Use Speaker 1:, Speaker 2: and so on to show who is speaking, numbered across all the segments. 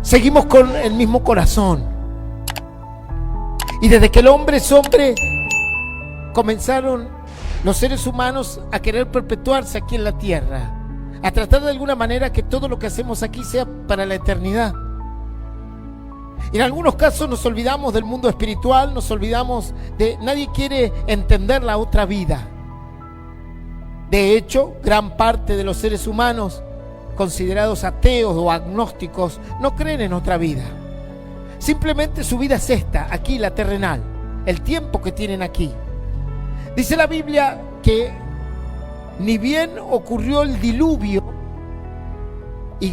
Speaker 1: Seguimos con el mismo corazón. Y desde que el hombre es hombre, comenzaron los seres humanos a querer perpetuarse aquí en la tierra, a tratar de alguna manera que todo lo que hacemos aquí sea para la eternidad. Y en algunos casos nos olvidamos del mundo espiritual, nos olvidamos de... Nadie quiere entender la otra vida. De hecho, gran parte de los seres humanos considerados ateos o agnósticos no creen en otra vida. Simplemente su vida es esta, aquí, la terrenal, el tiempo que tienen aquí. Dice la Biblia que ni bien ocurrió el diluvio y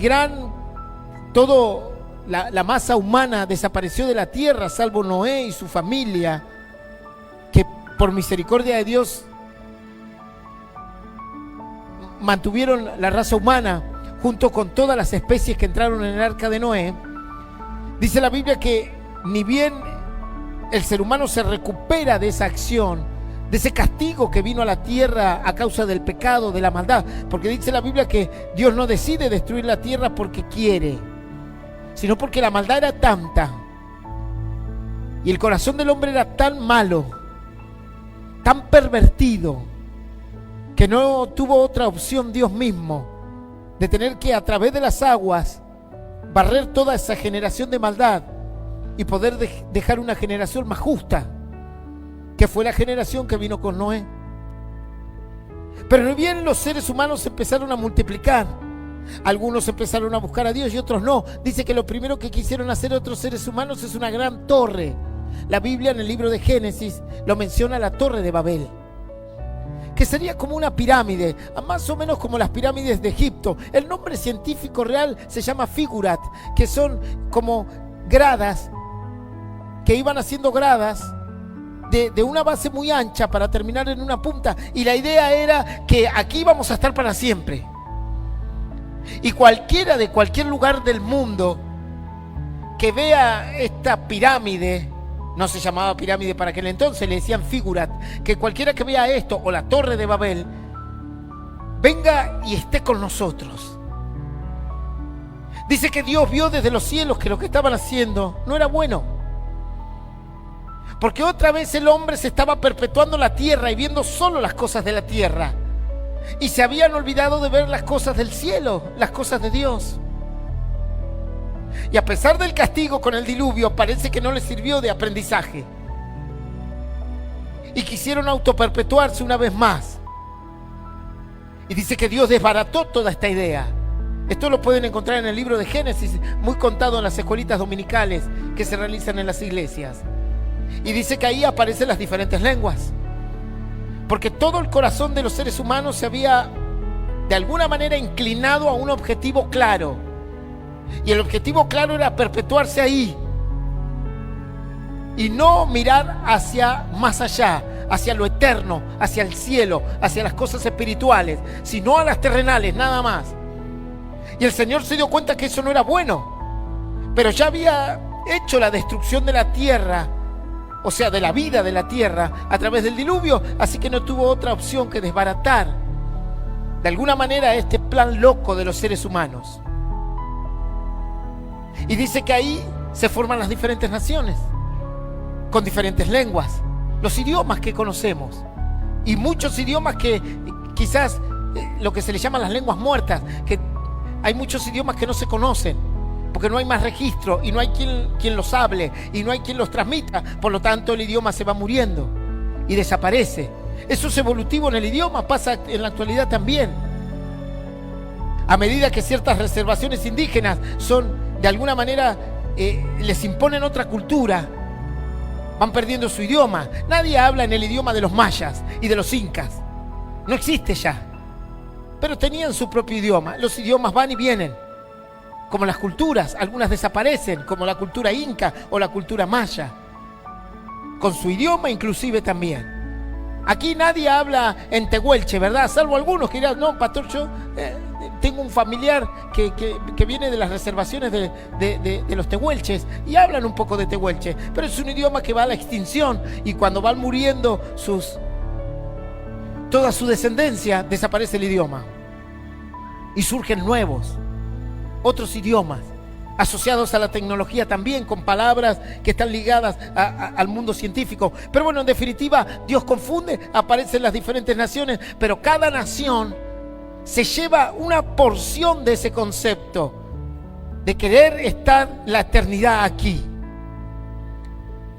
Speaker 1: la masa humana desapareció de la tierra, salvo Noé y su familia, que por misericordia de Dios mantuvieron la raza humana junto con todas las especies que entraron en el arca de Noé. Dice la Biblia que ni bien el ser humano se recupera de esa acción, de ese castigo que vino a la tierra a causa del pecado, de la maldad, porque dice la Biblia que Dios no decide destruir la tierra porque quiere, sino porque la maldad era tanta y el corazón del hombre era tan malo, tan pervertido, que no tuvo otra opción Dios mismo de tener que, a través de las aguas, barrer toda esa generación de maldad y poder dejar una generación más justa, que fue la generación que vino con Noé. Pero ni bien los seres humanos empezaron a multiplicar, algunos empezaron a buscar a Dios y otros no. Dice que lo primero que quisieron hacer otros seres humanos es una gran torre. La Biblia en el libro de Génesis lo menciona, la torre de Babel, que sería como una pirámide, más o menos como las pirámides de Egipto. El nombre científico real se llama figurat, que son como gradas, que iban haciendo gradas de una base muy ancha para terminar en una punta. Y la idea era que aquí vamos a estar para siempre. Y cualquiera de cualquier lugar del mundo que vea esta pirámide, no se llamaba pirámide para aquel entonces, le decían figurat, que cualquiera que vea esto, o la torre de Babel, venga y esté con nosotros. Dice que Dios vio desde los cielos que lo que estaban haciendo no era bueno, porque otra vez el hombre se estaba perpetuando en la tierra y viendo solo las cosas de la tierra, y se habían olvidado de ver las cosas del cielo, las cosas de Dios. Y a pesar del castigo con el diluvio, parece que no les sirvió de aprendizaje. Y quisieron autoperpetuarse una vez más. Y dice que Dios desbarató toda esta idea. Esto lo pueden encontrar en el libro de Génesis, muy contado en las escuelitas dominicales que se realizan en las iglesias. Y dice que ahí aparecen las diferentes lenguas. Porque todo el corazón de los seres humanos se había de alguna manera inclinado a un objetivo claro. Y el objetivo claro era perpetuarse ahí y no mirar hacia más allá, hacia lo eterno, hacia el cielo, hacia las cosas espirituales, sino a las terrenales, nada más. Y el Señor se dio cuenta que eso no era bueno, pero ya había hecho la destrucción de la tierra, o sea, de la vida de la tierra, a través del diluvio, así que no tuvo otra opción que desbaratar de alguna manera este plan loco de los seres humanos. Y dice que ahí se forman las diferentes naciones, con diferentes lenguas, los idiomas que conocemos, y muchos idiomas que quizás lo que se le llaman las lenguas muertas, que hay muchos idiomas que no se conocen, porque no hay más registro, y no hay quien los hable, y no hay quien los transmita, por lo tanto el idioma se va muriendo, y desaparece. Eso es evolutivo en el idioma, pasa en la actualidad también. A medida que ciertas reservaciones indígenas son, de alguna manera, les imponen otra cultura, van perdiendo su idioma. Nadie habla en el idioma de los mayas y de los incas, no existe ya, pero tenían su propio idioma. Los idiomas van y vienen, como las culturas, algunas desaparecen, como la cultura inca o la cultura maya, con su idioma inclusive también. Aquí nadie habla en tehuelche, ¿verdad? Salvo algunos que dirán, no, pastor, yo tengo un familiar que viene de las reservaciones de los tehuelches y hablan un poco de tehuelche, pero es un idioma que va a la extinción, y cuando van muriendo toda su descendencia, desaparece el idioma y surgen nuevos, otros idiomas. asociados a la tecnología también, con palabras que están ligadas al mundo científico. Pero bueno, en definitiva, Dios confunde, aparecen las diferentes naciones, pero cada nación se lleva una porción de ese concepto, de querer estar la eternidad aquí,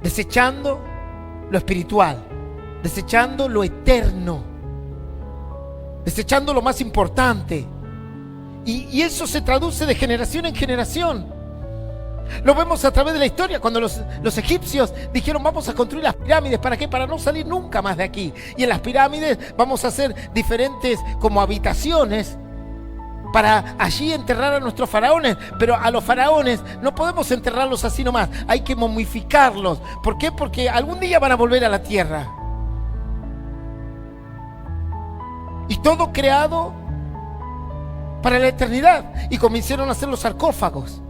Speaker 1: desechando lo espiritual, desechando lo eterno, desechando lo más importante. Y eso se traduce de generación en generación. Lo vemos a través de la historia, cuando los egipcios dijeron: vamos a construir las pirámides. ¿Para qué? Para no salir nunca más de aquí. Y en las pirámides vamos a hacer diferentes como habitaciones para allí enterrar a nuestros faraones. Pero a los faraones no podemos enterrarlos así nomás, hay que momificarlos. ¿Por qué? Porque algún día van a volver a la tierra. Y todo creado para la eternidad. Y comenzaron a hacer los sarcófagos.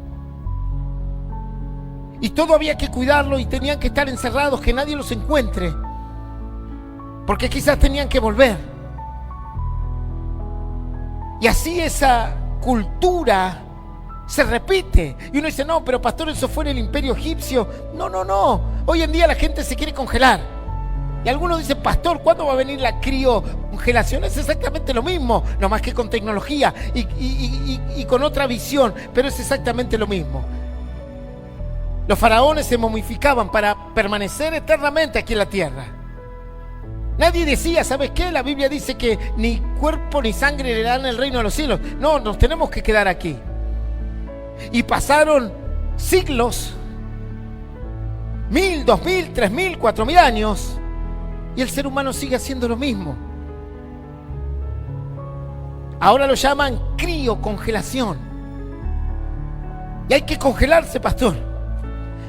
Speaker 1: Y todo había que cuidarlo y tenían que estar encerrados, que nadie los encuentre, porque quizás tenían que volver. Y así esa cultura se repite. Y uno dice: no, pero pastor, eso fue en el imperio egipcio. No. Hoy en día la gente se quiere congelar. Y algunos dicen: pastor, ¿cuándo va a venir la criocongelación? Es exactamente lo mismo, no más que con tecnología y con otra visión, pero es exactamente lo mismo. Los faraones se momificaban para permanecer eternamente aquí en la tierra. Nadie decía: ¿sabes qué? La Biblia dice que ni cuerpo ni sangre le dan el reino de los cielos. No, nos tenemos que quedar aquí. Y pasaron siglos, 1000, 2000, 3000, 4000 años, y el ser humano sigue haciendo lo mismo. Ahora lo llaman criocongelación. Y hay que congelarse, pastor.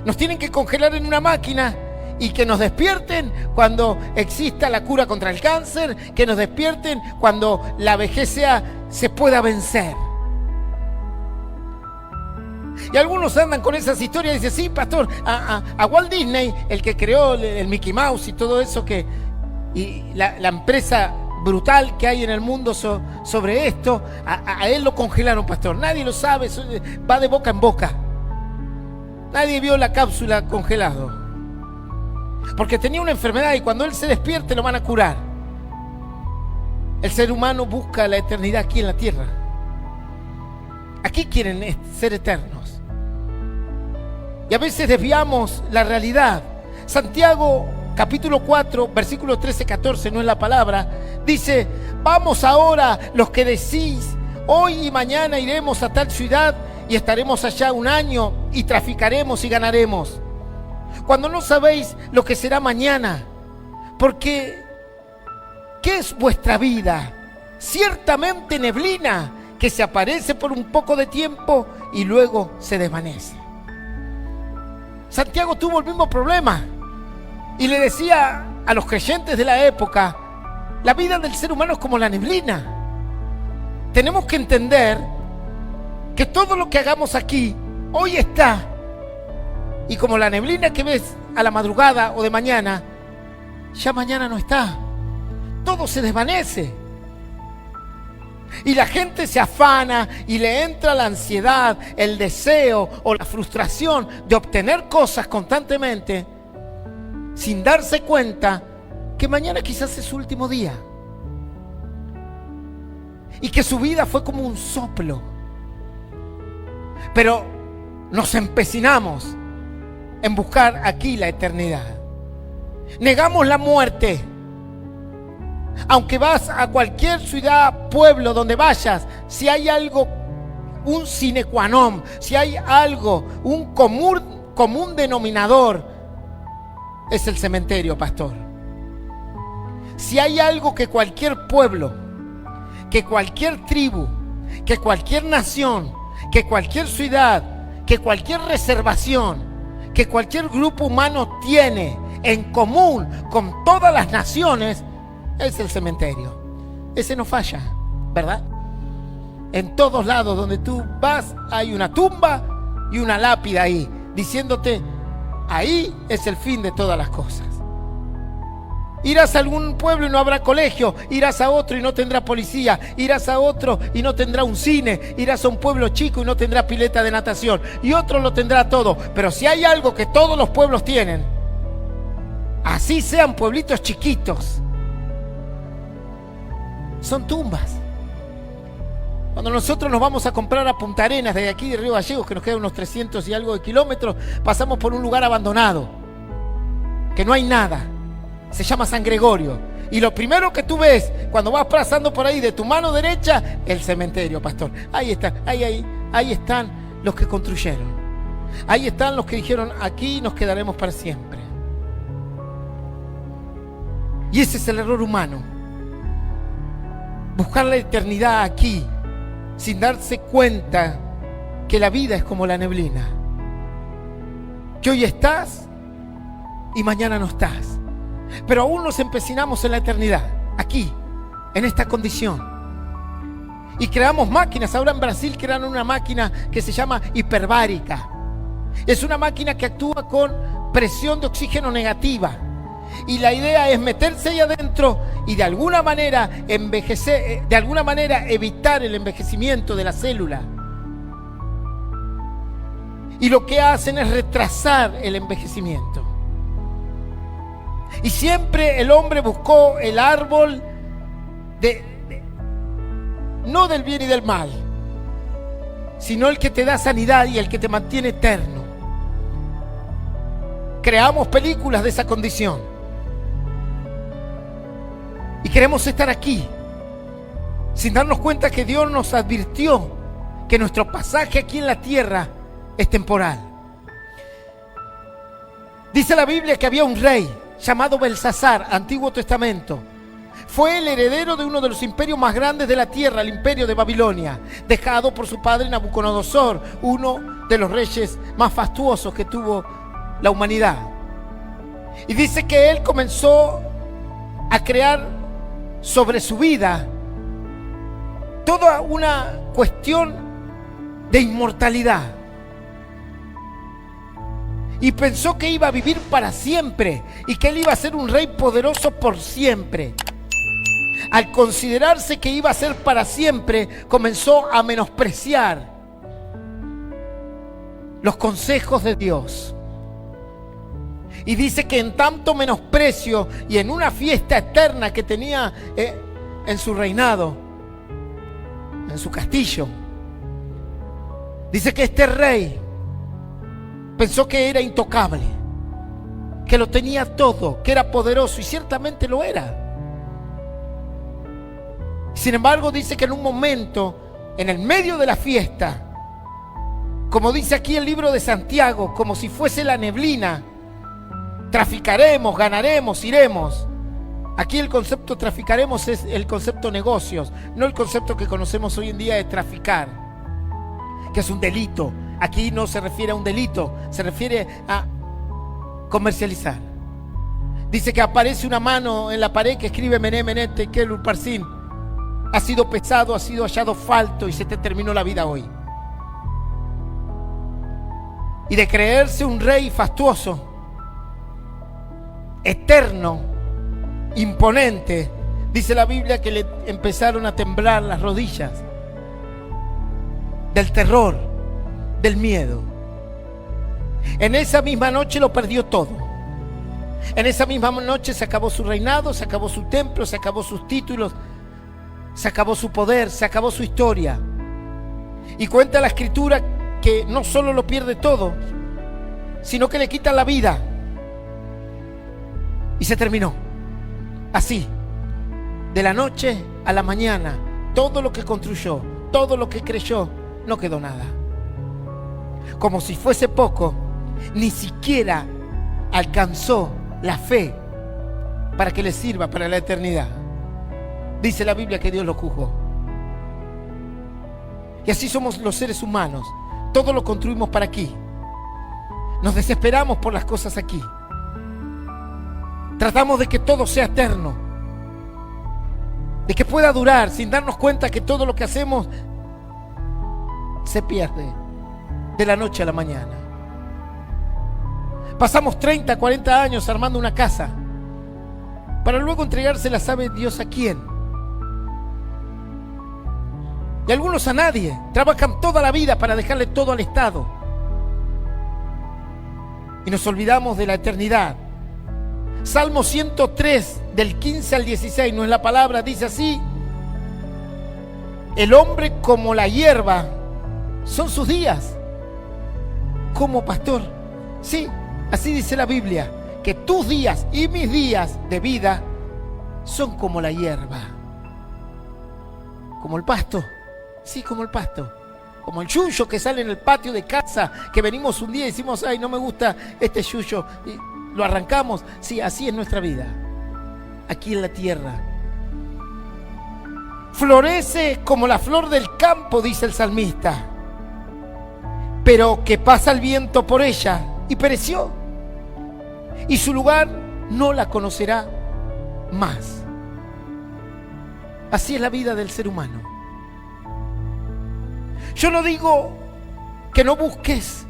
Speaker 1: Nos tienen que congelar en una máquina y que nos despierten cuando exista la cura contra el cáncer, que nos despierten cuando la vejez se pueda vencer. Y algunos andan con esas historias y dicen: sí, pastor, a Walt Disney, el que creó el Mickey Mouse y todo eso, y la empresa brutal que hay en el mundo sobre esto, a él lo congelaron, pastor. Nadie lo sabe, eso va de boca en boca. Nadie vio la cápsula congelado, porque tenía una enfermedad y cuando él se despierte lo van a curar. El ser humano busca la eternidad aquí en la tierra. Aquí quieren ser eternos. Y a veces desviamos la realidad. Santiago capítulo 4, versículo 13-14, no es la palabra, dice: vamos ahora los que decís: hoy y mañana iremos a tal ciudad y estaremos allá un año y traficaremos y ganaremos, cuando no sabéis lo que será mañana. Porque ¿qué es vuestra vida? Ciertamente neblina que se aparece por un poco de tiempo y luego se desvanece. Santiago tuvo el mismo problema y le decía a los creyentes de la época: la vida del ser humano es como la neblina. Tenemos que entender que todo lo que hagamos aquí hoy está, y como la neblina que ves a la madrugada o de mañana, ya mañana no está. Todo se desvanece. Y la gente se afana y le entra la ansiedad, el deseo o la frustración de obtener cosas constantemente, sin darse cuenta que mañana quizás es su último día. Y que su vida fue como un soplo. Pero nos empecinamos en buscar aquí la eternidad. Negamos la muerte. Aunque vas a cualquier ciudad, pueblo, donde vayas, si hay algo, un sine qua non, si hay algo, un común denominador, es el cementerio, pastor. Si hay algo que cualquier pueblo, que cualquier tribu, que cualquier nación, que cualquier ciudad, que cualquier reservación, que cualquier grupo humano tiene en común con todas las naciones, es el cementerio. Ese no falla, ¿verdad? En todos lados donde tú vas hay una tumba y una lápida ahí, diciéndote: ahí es el fin de todas las cosas. Irás a algún pueblo y no habrá colegio. Irás a otro y no tendrá policía. Irás a otro y no tendrá un cine. Irás a un pueblo chico y no tendrá pileta de natación. Y otro lo tendrá todo. Pero si hay algo que todos los pueblos tienen, así sean pueblitos chiquitos, son tumbas. Cuando nosotros nos vamos a comprar a Punta Arenas, desde aquí de Río Gallegos, que nos quedan unos 300 y algo de kilómetros, pasamos por un lugar abandonado, que no hay nada. Se llama San Gregorio. Y lo primero que tú ves cuando vas pasando por ahí de tu mano derecha, el cementerio, pastor. Ahí están, ahí están los que construyeron. Ahí están los que dijeron, aquí nos quedaremos para siempre. Y ese es el error humano. Buscar la eternidad aquí, sin darse cuenta que la vida es como la neblina. Que hoy estás y mañana no estás. Pero aún nos empecinamos en la eternidad, aquí, en esta condición. Y creamos máquinas. Ahora en Brasil crearon una máquina que se llama hiperbárica. Es una máquina que actúa con presión de oxígeno negativa. Y la idea es meterse ahí adentro y de alguna manera envejecer, de alguna manera evitar el envejecimiento de la célula. Y lo que hacen es retrasar el envejecimiento. Y siempre el hombre buscó el árbol no del bien y del mal, sino el que te da sanidad y el que te mantiene eterno. Creamos películas de esa condición. Y queremos estar aquí, sin darnos cuenta que Dios nos advirtió que nuestro pasaje aquí en la tierra es temporal. Dice la Biblia que había un rey llamado Belsasar, Antiguo Testamento. Fue el heredero de uno de los imperios más grandes de la tierra, el imperio de Babilonia, dejado por su padre Nabucodonosor, uno de los reyes más fastuosos que tuvo la humanidad. Y dice que él comenzó a crear sobre su vida toda una cuestión de inmortalidad. Y pensó que iba a vivir para siempre y que él iba a ser un rey poderoso por siempre. Al considerarse que iba a ser para siempre, comenzó a menospreciar los consejos de Dios. Y dice que en tanto menosprecio y en una fiesta eterna que tenía en su reinado, en su castillo, dice que este rey pensó que era intocable, que lo tenía todo, que era poderoso, y ciertamente lo era. Sin embargo, dice que en un momento, en el medio de la fiesta, como dice aquí el libro de Santiago, como si fuese la neblina, traficaremos, ganaremos, iremos. Aquí el concepto traficaremos es el concepto negocios, no el concepto que conocemos hoy en día de traficar, que es un delito. Aquí no se refiere a un delito, se refiere a comercializar. Dice que aparece una mano en la pared que escribe Mené, Mené, Tekel, Upharsin. Ha sido pesado, ha sido hallado falto y se te terminó la vida hoy. Y de creerse un rey fastuoso, eterno, imponente, dice la Biblia que le empezaron a temblar las rodillas del terror, del miedo. En esa misma noche lo perdió todo. En esa misma noche se acabó su reinado, se acabó su templo, se acabó sus títulos, se acabó su poder, se acabó su historia. Y cuenta la Escritura que no solo lo pierde todo, sino que le quitan la vida. Y se terminó. Así, de la noche a la mañana, todo lo que construyó, todo lo que creyó, no quedó nada. Como si fuese poco, ni siquiera alcanzó la fe para que le sirva para la eternidad. Dice la Biblia que Dios lo juzgó. Y así somos los seres humanos. Todo lo construimos para aquí. Nos desesperamos por las cosas aquí. Tratamos de que todo sea eterno, de que pueda durar, sin darnos cuenta que todo lo que hacemos se pierde de la noche a la mañana. Pasamos 30, 40 años armando una casa para luego entregársela, ¿sabe Dios a quién? Y algunos a nadie. Trabajan toda la vida para dejarle todo al Estado. Y nos olvidamos de la eternidad. Salmo 103, del 15 al 16, no es la palabra, dice así: el hombre como la hierba son sus días. ¿Cómo, pastor? Sí, así dice la Biblia, que tus días y mis días de vida son como la hierba. Como el pasto. Sí, como el pasto. Como el yuyo que sale en el patio de casa, que venimos un día y decimos, ay, no me gusta este yuyo, y lo arrancamos. Sí, así es nuestra vida, aquí en la tierra. Florece como la flor del campo, dice el salmista, pero que pasa el viento por ella y pereció, y su lugar no la conocerá más. Así es la vida del ser humano. Yo no digo que no busques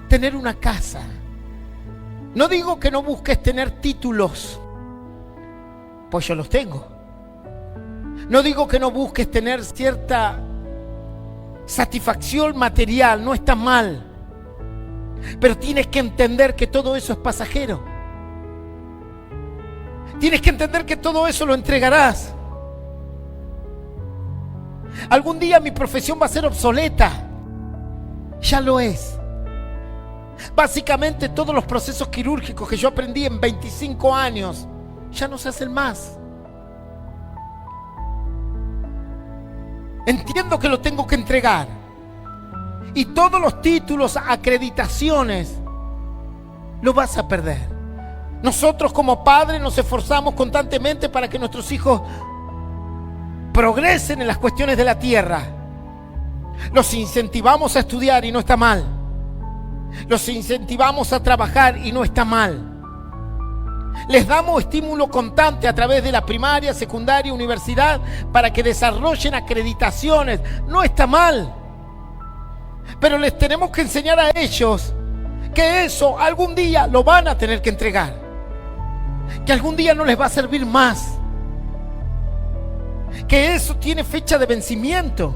Speaker 1: tener una casa. No digo que no busques tener títulos, pues yo los tengo. No digo que no busques tener cierta satisfacción material, no está mal. Pero tienes que entender que todo eso es pasajero. Tienes que entender que todo eso lo entregarás. Algún día mi profesión va a ser obsoleta. Ya lo es. Básicamente todos los procesos quirúrgicos que yo aprendí en 25 años ya no se hacen más. Entiendo que lo tengo que entregar. Y todos los títulos, acreditaciones, lo vas a perder. Nosotros como padres nos esforzamos constantemente para que nuestros hijos progresen en las cuestiones de la tierra. Los incentivamos a estudiar y no está mal. Los incentivamos a trabajar y no está mal. Les damos estímulo constante a través de la primaria, secundaria, universidad para que desarrollen acreditaciones. No está mal. Pero les tenemos que enseñar a ellos que eso algún día lo van a tener que entregar. Que algún día no les va a servir más. Que eso tiene fecha de vencimiento.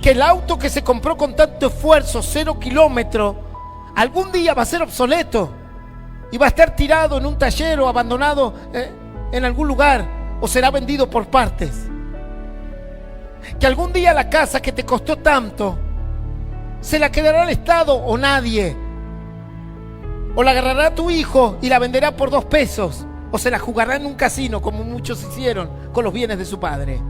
Speaker 1: Que el auto que se compró con tanto esfuerzo, 0 kilómetros, algún día va a ser obsoleto y va a estar tirado en un taller o abandonado en algún lugar, o será vendido por partes. Que algún día la casa que te costó tanto se la quedará el Estado o nadie, o la agarrará tu hijo y la venderá por 2 pesos, o se la jugará en un casino como muchos hicieron con los bienes de su padre.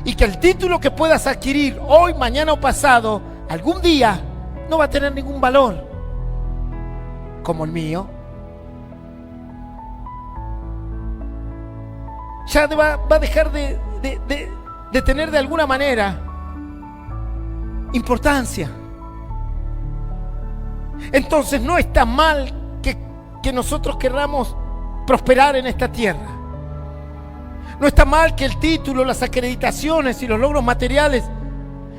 Speaker 1: Y que el título que puedas adquirir hoy, mañana o pasado, algún día no va a tener ningún valor como el mío. Ya va a dejar de tener de alguna manera importancia. Entonces no está mal que nosotros querramos prosperar en esta tierra. No está mal que el título, las acreditaciones y los logros materiales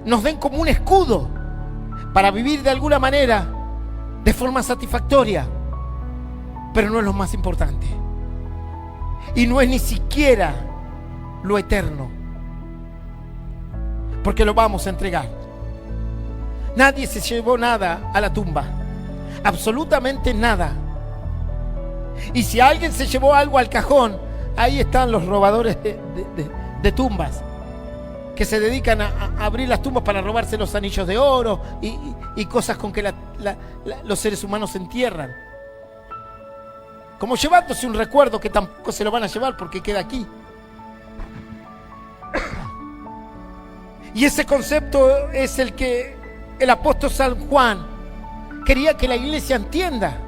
Speaker 1: nos den como un escudo para vivir de alguna manera de forma satisfactoria. Pero no es lo más importante. Y no es ni siquiera lo eterno. Porque lo vamos a entregar. Nadie se llevó nada a la tumba. Absolutamente nada. Y si alguien se llevó algo al cajón, ahí están los robadores de tumbas, que se dedican a abrir las tumbas para robarse los anillos de oro y cosas con que los seres humanos se entierran. Como llevándose un recuerdo que tampoco se lo van a llevar porque queda aquí. Y ese concepto es el que el apóstol San Juan quería que la iglesia entienda.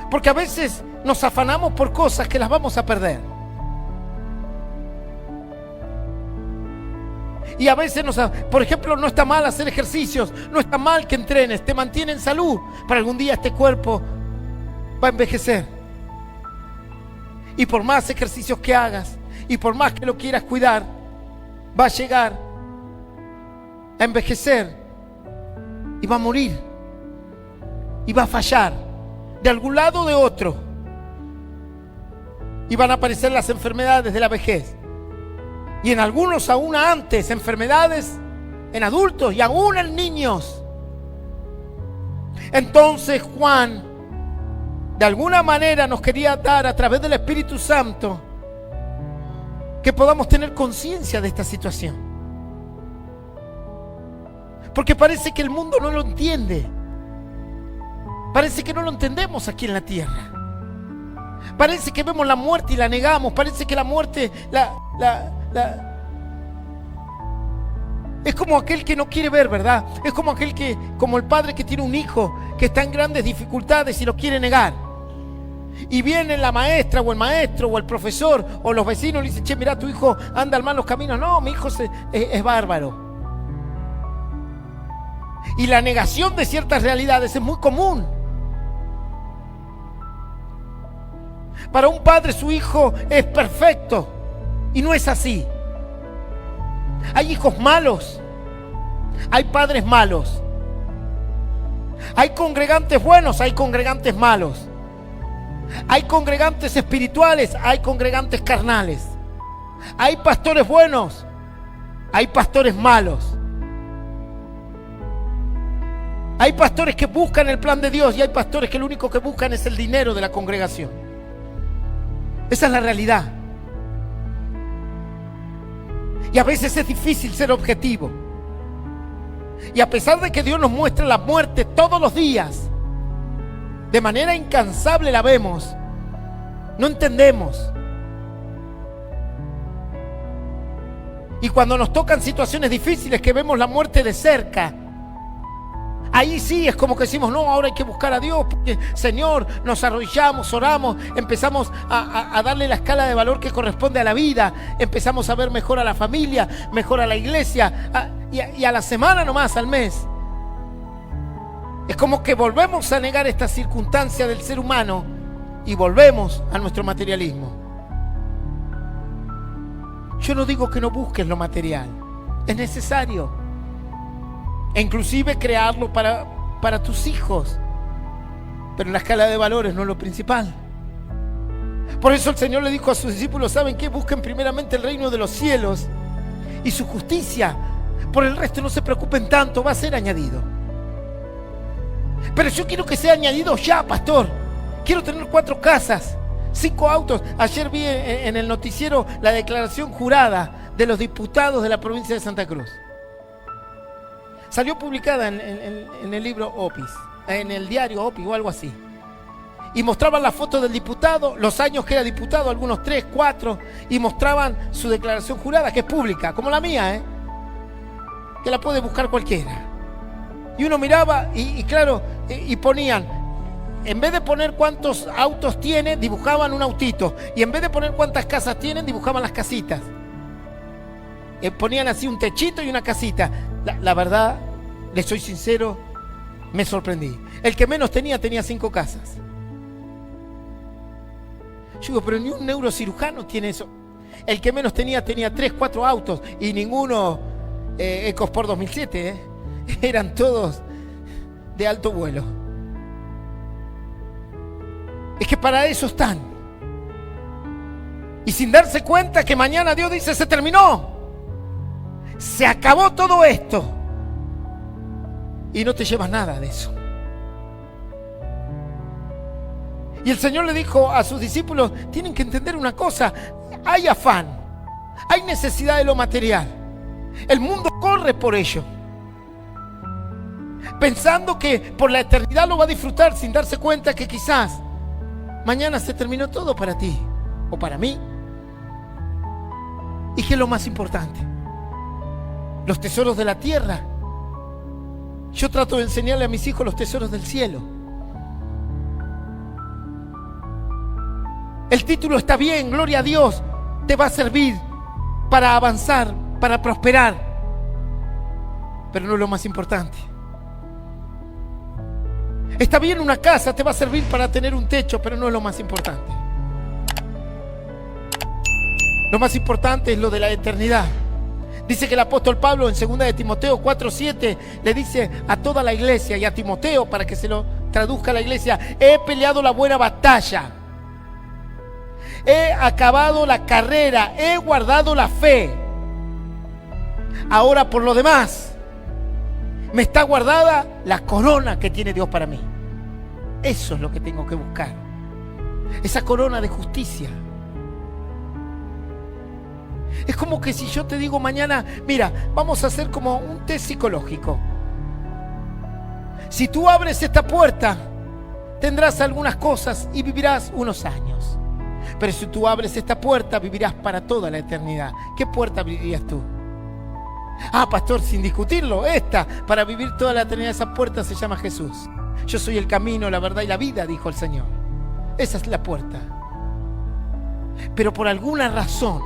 Speaker 1: Porque a veces nos afanamos por cosas que las vamos a perder. Y a veces, por ejemplo, no está mal hacer ejercicios, no está mal que entrenes, te mantiene en salud, pero algún día este cuerpo va a envejecer. Y por más ejercicios que hagas, y por más que lo quieras cuidar, va a llegar a envejecer, y va a morir, y va a fallar. de algún lado o de otro. Y van a aparecer las enfermedades de la vejez. Y en algunos aún antes, enfermedades en adultos y aún en niños. Entonces Juan, de alguna manera, nos quería dar a través del Espíritu Santo que podamos tener conciencia de esta situación. Porque parece que el mundo no lo entiende. Parece que no lo entendemos aquí en la tierra. Parece que vemos la muerte y la negamos. Parece que la muerte es como aquel que no quiere ver, ¿verdad? Es como como el padre que tiene un hijo que está en grandes dificultades y lo quiere negar. Y viene la maestra o el maestro o el profesor o los vecinos y le dicen: che, mira, tu hijo anda en malos caminos. No, mi hijo es bárbaro. Y la negación de ciertas realidades es muy común. Para un padre su hijo es perfecto y no es así. Hay hijos malos, hay padres malos, hay congregantes buenos, hay congregantes malos, hay congregantes espirituales, hay congregantes carnales, hay pastores buenos, hay pastores malos, hay pastores que buscan el plan de Dios y hay pastores que lo único que buscan es el dinero de la congregación. Esa es la realidad. Y a veces es difícil ser objetivo. Y a pesar de que Dios nos muestra la muerte todos los días, de manera incansable la vemos, no entendemos. Y cuando nos tocan situaciones difíciles que vemos la muerte de cerca, ahí sí es como que decimos: no, ahora hay que buscar a Dios, porque Señor, nos arrodillamos, oramos, empezamos a darle la escala de valor que corresponde a la vida, empezamos a ver mejor a la familia, mejor a la iglesia, y a la semana nomás, al mes. Es como que volvemos a negar esta circunstancia del ser humano y volvemos a nuestro materialismo. Yo no digo que no busques lo material, es necesario. E inclusive crearlo para tus hijos. Pero la escala de valores no es lo principal. Por eso el Señor le dijo a sus discípulos: ¿saben qué? Busquen primeramente el reino de los cielos y su justicia. Por el resto no se preocupen tanto, va a ser añadido. Pero yo quiero que sea añadido ya, pastor. Quiero tener 4 casas, 5 autos. Ayer vi en el noticiero la declaración jurada de los diputados de la provincia de Santa Cruz. Salió publicada en el libro Opis, en el diario Opis o algo así. Y mostraban la foto del diputado, los años que era diputado, algunos 3, 4, y mostraban su declaración jurada, que es pública, como la mía, que la puede buscar cualquiera. Y uno miraba y claro, y ponían, en vez de poner cuántos autos tiene, dibujaban un autito. Y en vez de poner cuántas casas tienen, dibujaban las casitas. Ponían así un techito y una casita. La verdad, les soy sincero, me sorprendí. El que menos tenía 5 casas. Yo digo, pero ni un neurocirujano tiene eso. El que menos tenía 3, 4 autos y ninguno EcoSport 2007, eran todos de alto vuelo. Es que para eso están. Y sin darse cuenta que mañana Dios dice: se terminó. Se acabó todo esto. Y no te llevas nada de eso. Y el Señor le dijo a sus discípulos: tienen que entender una cosa. Hay afán, hay necesidad de lo material. El mundo corre por ello, pensando que por la eternidad lo va a disfrutar, sin darse cuenta que quizás mañana se terminó todo para ti o para mí. ¿Y qué es lo más importante? Los tesoros de la tierra. Yo trato de enseñarle a mis hijos los tesoros del cielo. El título está bien, gloria a Dios, te va a servir para avanzar, para prosperar, pero no es lo más importante. Está bien una casa, te va a servir para tener un techo, pero no es lo más importante. Lo más importante es lo de la eternidad. Dice que el apóstol Pablo en 2 de Timoteo 4:7 le dice a toda la iglesia y a Timoteo para que se lo traduzca la iglesia: he peleado la buena batalla, he acabado la carrera, he guardado la fe. Ahora, por lo demás, me está guardada la corona que tiene Dios para mí. Eso es lo que tengo que buscar, esa corona de justicia. Es como que si yo te digo mañana: mira, vamos a hacer como un test psicológico. Si tú abres esta puerta, tendrás algunas cosas y vivirás unos años. Pero si tú abres esta puerta, vivirás para toda la eternidad. ¿Qué puerta abrirías tú? Ah, pastor, sin discutirlo, esta, para vivir toda la eternidad. Esa puerta se llama Jesús. Yo soy el camino, la verdad y la vida, dijo el Señor. Esa es la puerta. Pero por alguna razón,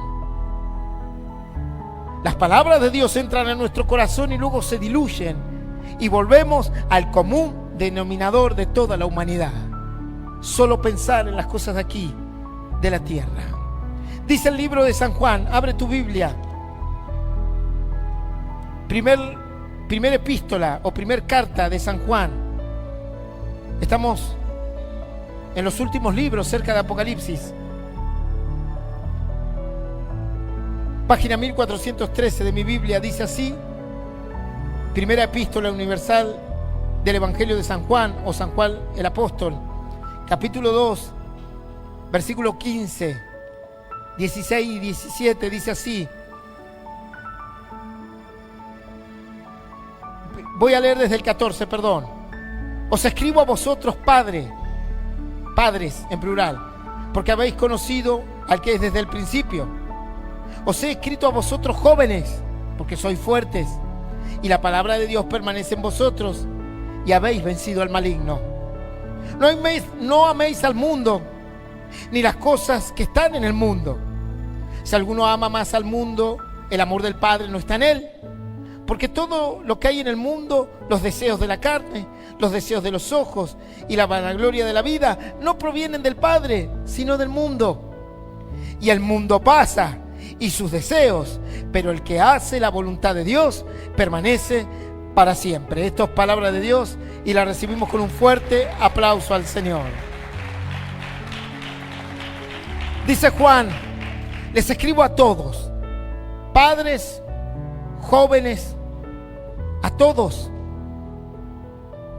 Speaker 1: las palabras de Dios entran en nuestro corazón y luego se diluyen y volvemos al común denominador de toda la humanidad: solo pensar en las cosas de aquí, de la tierra. Dice el libro de San Juan, abre tu Biblia, primer epístola o primer carta de San Juan. Estamos en los últimos libros, cerca de Apocalipsis. Página 1413 de mi Biblia dice así: primera epístola universal del Evangelio de San Juan, o San Juan el Apóstol, capítulo 2, versículo 15, 16 y 17, dice así. Voy a leer desde el 14, perdón. Os escribo a vosotros, padres en plural, porque habéis conocido al que es desde el principio. Os he escrito a vosotros, jóvenes, porque sois fuertes, y la palabra de Dios permanece en vosotros, y habéis vencido al maligno. No améis al mundo, ni las cosas que están en el mundo. Si alguno ama más al mundo, el amor del Padre no está en él. Porque todo lo que hay en el mundo, los deseos de la carne, los deseos de los ojos y la vanagloria de la vida, no provienen del Padre, sino del mundo. Y el mundo pasa, y sus deseos, pero el que hace la voluntad de Dios permanece para siempre. Esto es palabra de Dios y la recibimos con un fuerte aplauso al Señor. Dice Juan: les escribo a todos, padres, jóvenes, a todos,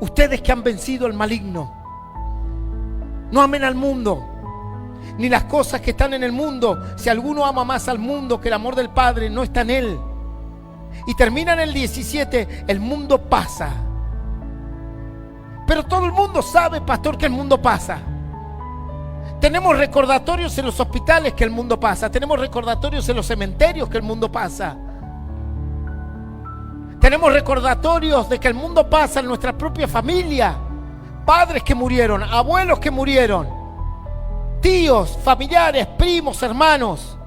Speaker 1: ustedes que han vencido al maligno. No amen al mundo, ni las cosas que están en el mundo. Si alguno ama más al mundo que el amor del Padre no está en él. Y termina en el 17, el mundo pasa. Pero todo el mundo sabe, pastor, que el mundo pasa. Tenemos recordatorios en los hospitales que el mundo pasa. Tenemos recordatorios en los cementerios que el mundo pasa. Tenemos recordatorios de que el mundo pasa en nuestra propia familia. Padres que murieron, abuelos que murieron, tíos, familiares, primos, hermanos.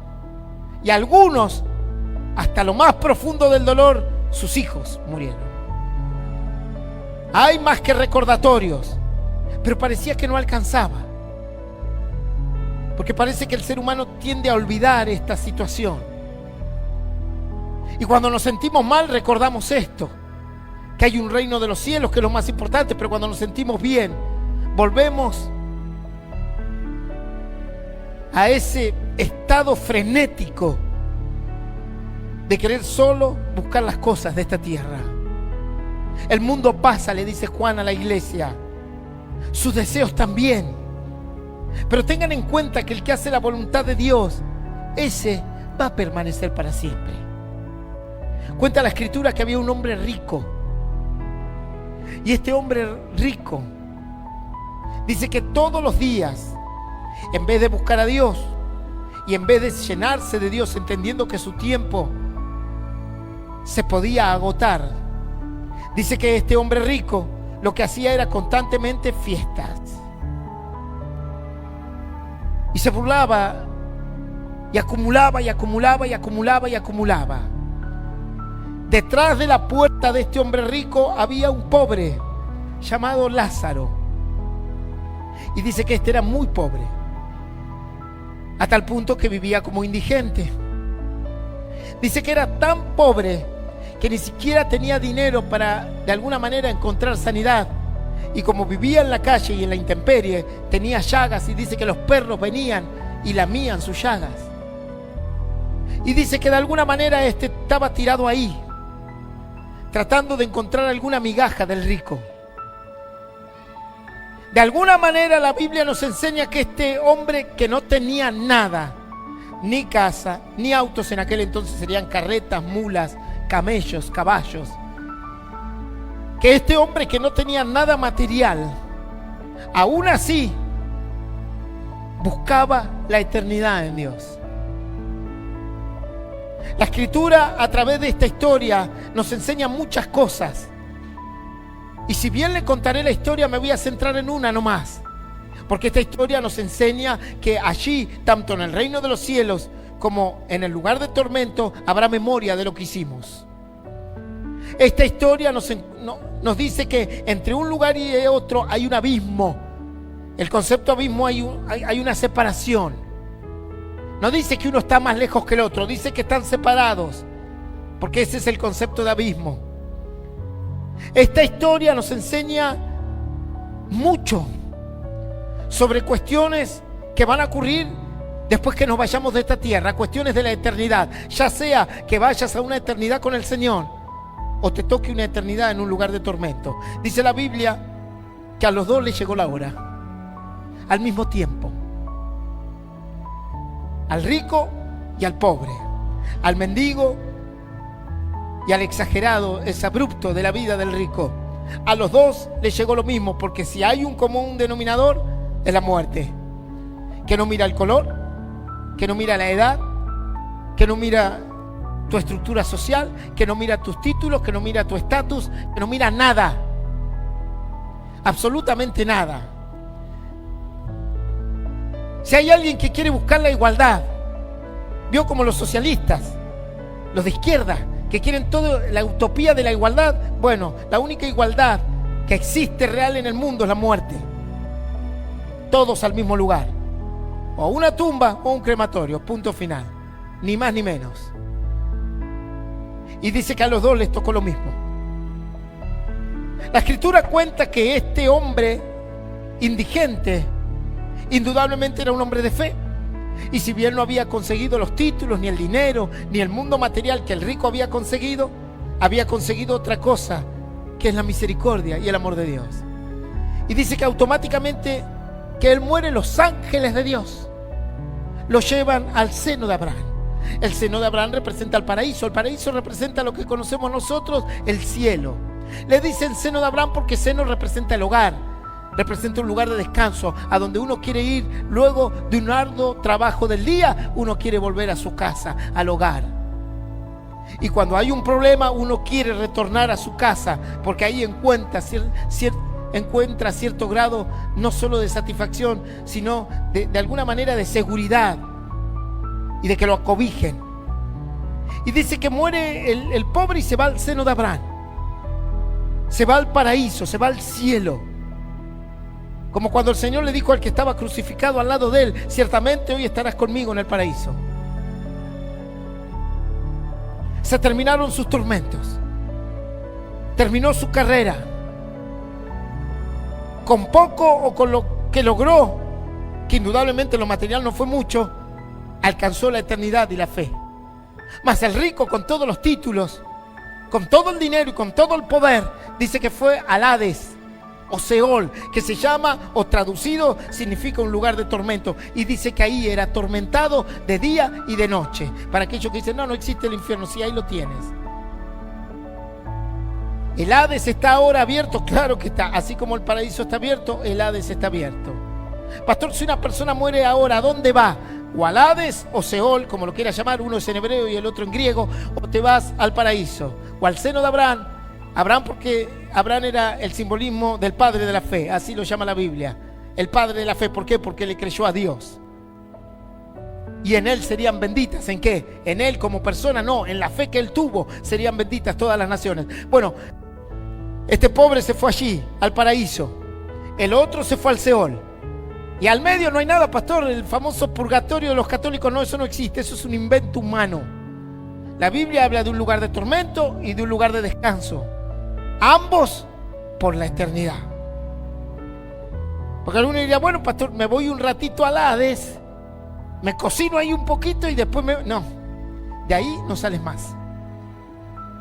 Speaker 1: Y algunos, hasta lo más profundo del dolor, sus hijos murieron. Hay más que recordatorios, pero parecía que no alcanzaba. Porque parece que el ser humano tiende a olvidar esta situación. Y cuando nos sentimos mal recordamos esto, que hay un reino de los cielos que es lo más importante, pero cuando nos sentimos bien, volvemos a ese estado frenético de querer solo buscar las cosas de esta tierra. El mundo pasa, le dice Juan a la iglesia, sus deseos también. Pero tengan en cuenta que el que hace la voluntad de Dios, ese va a permanecer para siempre. Cuenta la Escritura que había un hombre rico. Y este hombre rico dice que todos los días, en vez de buscar a Dios y en vez de llenarse de Dios, entendiendo que su tiempo se podía agotar, dice que este hombre rico lo que hacía era constantemente fiestas. Y se burlaba y acumulaba y acumulaba y acumulaba y acumulaba. Detrás de la puerta de este hombre rico había un pobre llamado Lázaro. Y dice que este era muy pobre, a tal punto que vivía como indigente. Dice que era tan pobre que ni siquiera tenía dinero para de alguna manera encontrar sanidad. Y como vivía en la calle y en la intemperie, tenía llagas, y dice que los perros venían y lamían sus llagas. Y dice que de alguna manera estaba tirado ahí, tratando de encontrar alguna migaja del rico. De alguna manera la Biblia nos enseña que este hombre, que no tenía nada, ni casa, ni autos, en aquel entonces serían carretas, mulas, camellos, caballos, que este hombre que no tenía nada material, aún así buscaba la eternidad en Dios. La Escritura, a través de esta historia, nos enseña muchas cosas. Y si bien le contaré la historia, me voy a centrar en una nomás. Porque esta historia nos enseña que allí, tanto en el reino de los cielos como en el lugar de tormento, habrá memoria de lo que hicimos. Esta historia nos dice que entre un lugar y otro hay un abismo. El concepto abismo, hay una separación. No dice que uno está más lejos que el otro, dice que están separados, porque ese es el concepto de abismo. Esta historia nos enseña mucho sobre cuestiones que van a ocurrir después que nos vayamos de esta tierra, cuestiones de la eternidad, ya sea que vayas a una eternidad con el Señor o te toque una eternidad en un lugar de tormento. Dice la Biblia que a los dos les llegó la hora, al mismo tiempo, al rico y al pobre, al mendigo y al exagerado, es abrupto de la vida del rico. A los dos les llegó lo mismo, porque si hay un común denominador, es la muerte, que no mira el color, que no mira la edad, que no mira tu estructura social, que no mira tus títulos, que no mira tu estatus, que no mira nada, absolutamente nada. Si hay alguien que quiere buscar la igualdad, vio como los socialistas, los de izquierda, que quieren toda la utopía de la igualdad. Bueno, la única igualdad que existe real en el mundo es la muerte. Todos al mismo lugar, o una tumba o un crematorio, punto final, ni más ni menos. Y dice que a los dos les tocó lo mismo. La Escritura cuenta que este hombre indigente indudablemente era un hombre de fe. Y si bien no había conseguido los títulos, ni el dinero, ni el mundo material que el rico había conseguido otra cosa, que es la misericordia y el amor de Dios. Y dice que automáticamente que él muere, los ángeles de Dios lo llevan al seno de Abraham. El seno de Abraham representa el paraíso representa lo que conocemos nosotros, el cielo. Le dicen seno de Abraham porque seno representa el hogar, representa un lugar de descanso, a donde uno quiere ir luego de un arduo trabajo del día. Uno quiere volver a su casa, al hogar. Y cuando hay un problema, uno quiere retornar a su casa, porque ahí encuentra cierto grado no solo de satisfacción, sino de alguna manera de seguridad y de que lo acobijen. Y dice que muere el pobre y se va al seno de Abraham, se va al paraíso, se va al cielo. Como cuando el Señor le dijo al que estaba crucificado al lado de él: ciertamente hoy estarás conmigo en el paraíso. Se terminaron sus tormentos, terminó su carrera. Con poco o con lo que logró, que indudablemente lo material no fue mucho, alcanzó la eternidad y la fe. Mas el rico, con todos los títulos, con todo el dinero y con todo el poder, dice que fue al Hades o Seol, que se llama, o traducido, significa un lugar de tormento. Y dice que ahí era atormentado de día y de noche. Para aquellos que dicen: no existe el infierno. Sí, ahí lo tienes. El Hades está ahora abierto, claro que está. Así como el paraíso está abierto, el Hades está abierto. Pastor, si una persona muere ahora, ¿a dónde va? O al Hades o Seol, como lo quieras llamar, uno es en hebreo y el otro en griego, o te vas al paraíso, o al seno de Abraham. Abraham, porque Abraham era el simbolismo del padre de la fe, así lo llama la Biblia, el padre de la fe. ¿Por qué? Porque le creyó a Dios. Y en él serían benditas. ¿En qué? En él como persona, no, en la fe que él tuvo serían benditas todas las naciones. Bueno, este pobre se fue allí, al paraíso. El otro se fue al Seol. Y al medio no hay nada, pastor. El famoso purgatorio de los católicos, no, eso no existe, eso es un invento humano. La Biblia habla de un lugar de tormento y de un lugar de descanso, ambos por la eternidad. Porque alguno diría, bueno, pastor, me voy un ratito al Hades, me cocino ahí un poquito y después No, de ahí no sales más.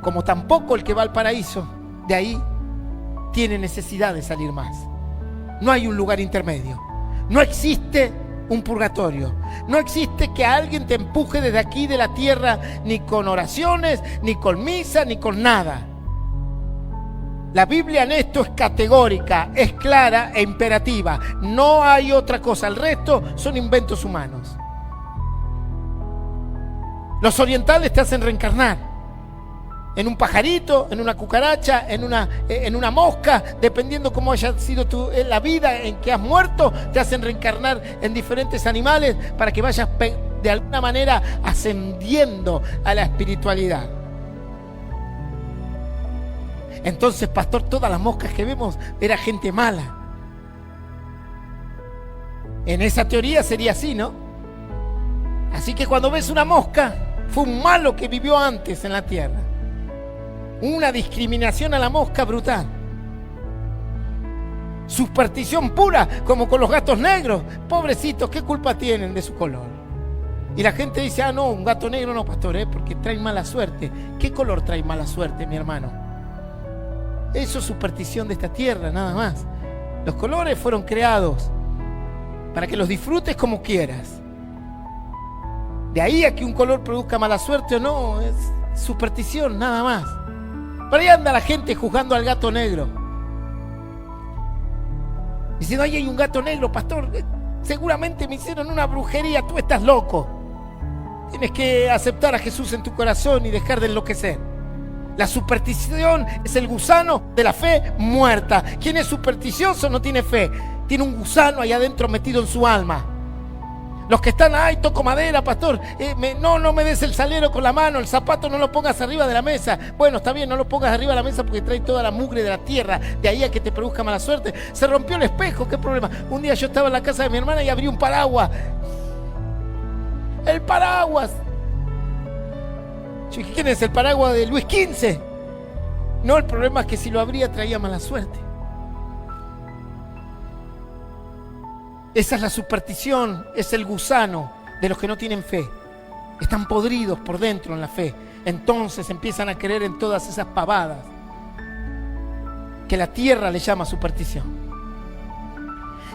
Speaker 1: Como tampoco el que va al paraíso, de ahí tiene necesidad de salir más. No hay un lugar intermedio. No existe un purgatorio. No existe que alguien te empuje desde aquí de la tierra, ni con oraciones, ni con misa, ni con nada. La Biblia en esto es categórica, es clara e imperativa. No hay otra cosa. El resto son inventos humanos. Los orientales te hacen reencarnar en un pajarito, en una cucaracha, en una mosca, dependiendo cómo haya sido la vida en que has muerto, te hacen reencarnar en diferentes animales para que vayas de alguna manera ascendiendo a la espiritualidad. Entonces, pastor, todas las moscas que vemos era gente mala. En esa teoría sería así, ¿no? Así que cuando ves una mosca, fue un malo que vivió antes en la tierra. Una discriminación a la mosca brutal. Superstición pura, como con los gatos negros. Pobrecitos, ¿qué culpa tienen de su color? Y la gente dice, no, un gato negro no, pastor, porque trae mala suerte. ¿Qué color trae mala suerte, mi hermano? Eso es superstición de esta tierra, nada más. Los colores fueron creados para que los disfrutes como quieras. De ahí a que un color produzca mala suerte o no, es superstición, nada más. Pero ahí anda la gente juzgando al gato negro, diciendo, ahí hay un gato negro, pastor, seguramente me hicieron una brujería, tú estás loco. Tienes que aceptar a Jesús en tu corazón y dejar de enloquecer. La superstición es el gusano de la fe muerta. Quien es supersticioso no tiene fe, tiene un gusano ahí adentro metido en su alma. Los que están, ay, toco madera, pastor, no me des el salero con la mano, el zapato no lo pongas arriba de la mesa. Bueno, está bien, no lo pongas arriba de la mesa porque trae toda la mugre de la tierra, de ahí a que te produzca mala suerte. Se rompió el espejo, ¿qué problema? Un día yo estaba en la casa de mi hermana y abrí un paraguas. El paraguas. Yo dije, ¿quién es el paraguas de Luis XV? No, el problema es que si lo abría traía mala suerte. Esa es la superstición, es el gusano de los que no tienen fe. Están podridos por dentro en la fe. Entonces empiezan a creer en todas esas pavadas que la tierra le llama superstición.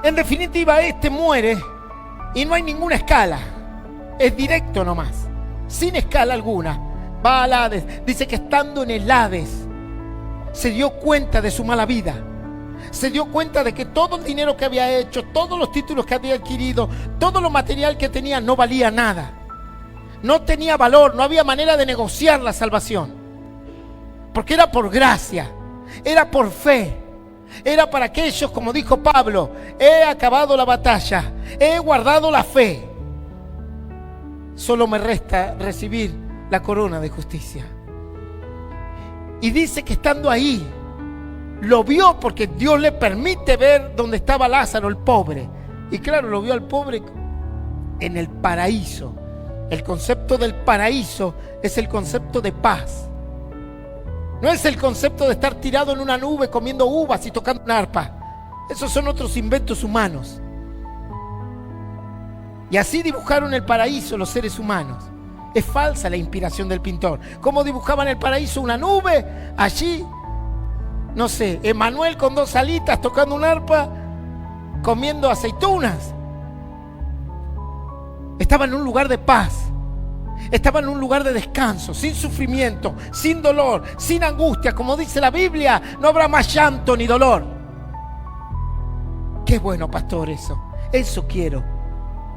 Speaker 1: En definitiva, muere y no hay ninguna escala. Es directo nomás, sin escala alguna. Va al Hades. Dice que estando en el Hades se dio cuenta de su mala vida. Se dio cuenta de que todo el dinero que había hecho, todos los títulos que había adquirido, todo lo material que tenía no valía nada. No tenía valor, no había manera de negociar la salvación. Porque era por gracia, era por fe. Era para aquellos, como dijo Pablo, he acabado la batalla, he guardado la fe. Solo me resta recibir la corona de justicia. Y dice que estando ahí, lo vio porque Dios le permite ver dónde estaba Lázaro, el pobre. Y claro, lo vio al pobre en el paraíso. El concepto del paraíso es el concepto de paz. No es el concepto de estar tirado en una nube comiendo uvas y tocando una arpa. Esos son otros inventos humanos. Y así dibujaron el paraíso los seres humanos. Es falsa la inspiración del pintor. ¿Cómo dibujaban el paraíso? Una nube, allí, no sé, Emanuel con 2 alitas tocando un arpa, comiendo aceitunas. Estaba en un lugar de paz. Estaba en un lugar de descanso, sin sufrimiento, sin dolor, sin angustia. Como dice la Biblia, no habrá más llanto ni dolor. Qué bueno, pastor, eso. Eso quiero.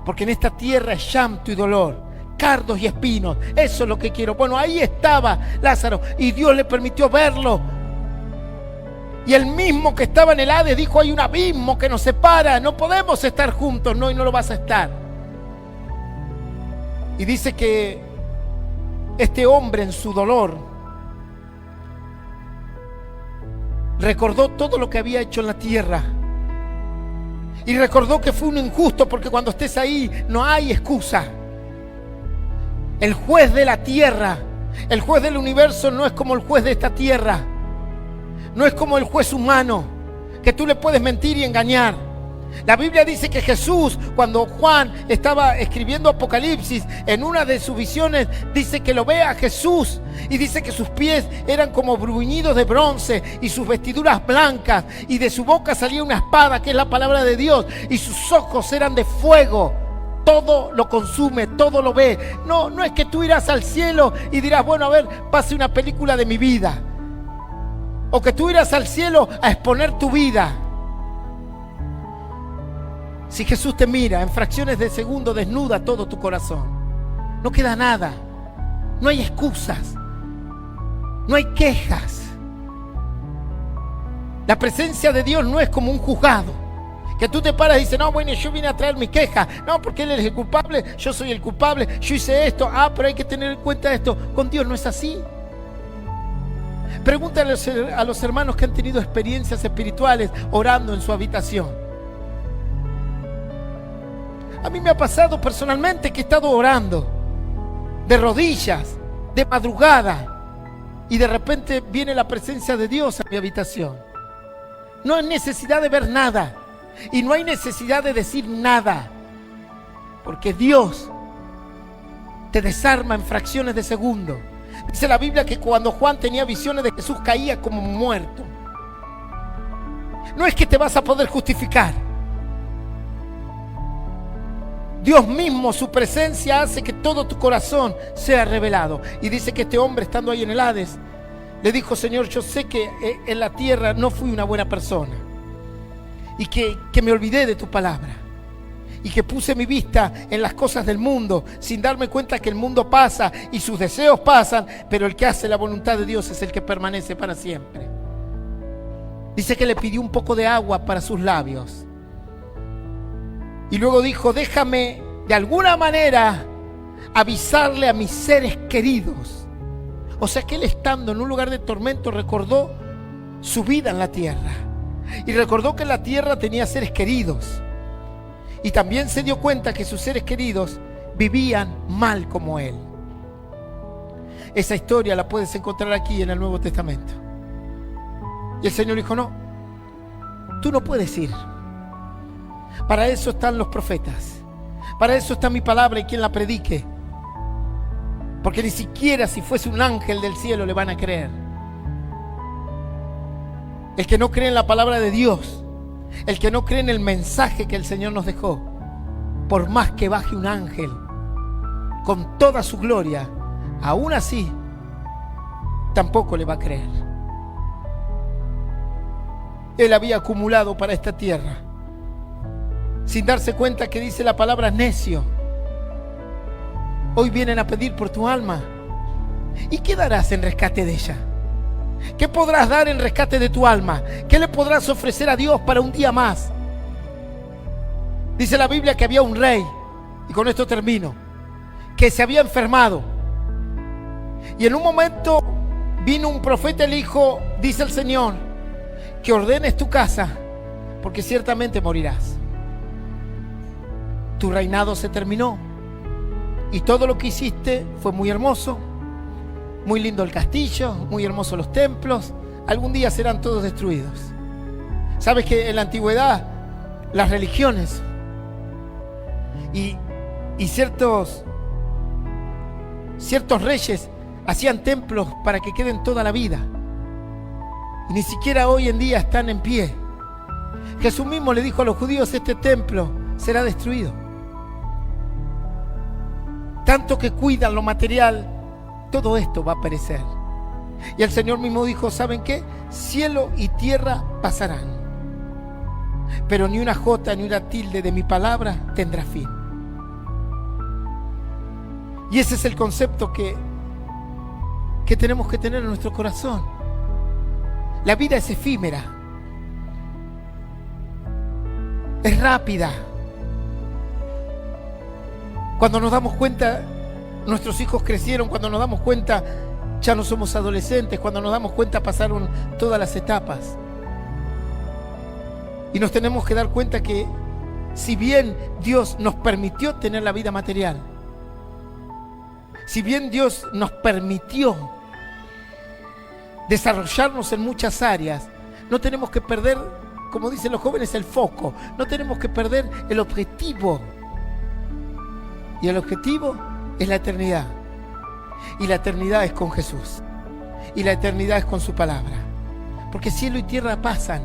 Speaker 1: Porque en esta tierra es llanto y dolor, cardos y espinos. Eso es lo que quiero. Bueno, ahí estaba Lázaro y Dios le permitió verlo. Y el mismo que estaba en el Hades dijo, hay un abismo que nos separa, no podemos estar juntos. No, y no lo vas a estar. Y dice que este hombre en su dolor recordó todo lo que había hecho en la tierra. Y recordó que fue un injusto, porque cuando estés ahí no hay excusa. El juez de la tierra, el juez del universo no es como el juez de esta tierra. No es como el juez humano, que tú le puedes mentir y engañar. La Biblia dice que Jesús, cuando Juan estaba escribiendo Apocalipsis, en una de sus visiones, dice que lo ve a Jesús y dice que sus pies eran como bruñidos de bronce y sus vestiduras blancas, y de su boca salía una espada, que es la palabra de Dios, y sus ojos eran de fuego. Todo lo consume, todo lo ve. No es que tú irás al cielo y dirás, bueno, a ver, pase una película de mi vida, o que tú irás al cielo a exponer tu vida. Si Jesús te mira, en fracciones de segundo desnuda todo tu corazón. No queda nada. No hay excusas. No hay quejas. La presencia de Dios no es como un juzgado, que tú te paras y dices, no, bueno, yo vine a traer mi queja. No, porque Él es el culpable, yo soy el culpable, yo hice esto. Pero hay que tener en cuenta esto. Con Dios no es así. Pregúntale a los hermanos que han tenido experiencias espirituales orando en su habitación. A mí me ha pasado personalmente que he estado orando de rodillas, de madrugada, y de repente viene la presencia de Dios a mi habitación. No hay necesidad de ver nada y no hay necesidad de decir nada, porque Dios te desarma en fracciones de segundo. Dice la Biblia que cuando Juan tenía visiones de Jesús caía como muerto. No es que te vas a poder justificar. Dios mismo, su presencia hace que todo tu corazón sea revelado. Y dice que este hombre, estando ahí en el Hades, le dijo, Señor, yo sé que en la tierra no fui una buena persona, y que me olvidé de tu palabra, y que puse mi vista en las cosas del mundo, sin darme cuenta que el mundo pasa y sus deseos pasan, pero el que hace la voluntad de Dios es el que permanece para siempre. Dice que le pidió un poco de agua para sus labios. Y luego dijo, déjame de alguna manera avisarle a mis seres queridos. O sea que él, estando en un lugar de tormento, recordó su vida en la tierra. Y recordó que en la tierra tenía seres queridos. Y también se dio cuenta que sus seres queridos vivían mal como él. Esa historia la puedes encontrar aquí en el Nuevo Testamento. Y el Señor dijo, no, tú no puedes ir. Para eso están los profetas. Para eso está mi palabra y quien la predique. Porque ni siquiera si fuese un ángel del cielo le van a creer. El que no cree en la palabra de Dios, el que no cree en el mensaje que el Señor nos dejó, por más que baje un ángel con toda su gloria, aún así tampoco le va a creer. Él había acumulado para esta tierra, sin darse cuenta que dice la palabra necio. Hoy vienen a pedir por tu alma. ¿Y qué darás en rescate de ella? ¿Qué podrás dar en rescate de tu alma? ¿Qué le podrás ofrecer a Dios para un día más? Dice la Biblia que había un rey, y con esto termino, que se había enfermado. Y en un momento vino un profeta y le dijo, dice el Señor, que ordenes tu casa, porque ciertamente morirás. Tu reinado se terminó y todo lo que hiciste fue muy hermoso, muy lindo el castillo, muy hermosos los templos. Algún día serán todos destruidos. Sabes que en la antigüedad las religiones y ciertos reyes hacían templos para que queden toda la vida, y ni siquiera hoy en día están en pie. Jesús mismo le dijo a los judíos, este templo será destruido. Tanto que cuidan lo material, todo esto va a perecer. Y el Señor mismo dijo, ¿saben qué? Cielo y tierra pasarán, pero ni una jota ni una tilde de mi palabra tendrá fin. Y ese es el concepto que tenemos que tener en nuestro corazón. La vida es efímera, es rápida. Cuando nos damos cuenta, nuestros hijos crecieron. Cuando nos damos cuenta, ya no somos adolescentes. Cuando nos damos cuenta, pasaron todas las etapas. Y nos tenemos que dar cuenta que si bien Dios nos permitió tener la vida material, si bien Dios nos permitió desarrollarnos en muchas áreas, no tenemos que perder como dicen los jóvenes, el foco. No tenemos que perder el objetivo. Y el objetivo es la eternidad. Y la eternidad es con Jesús. Y la eternidad es con su palabra. Porque cielo y tierra pasan.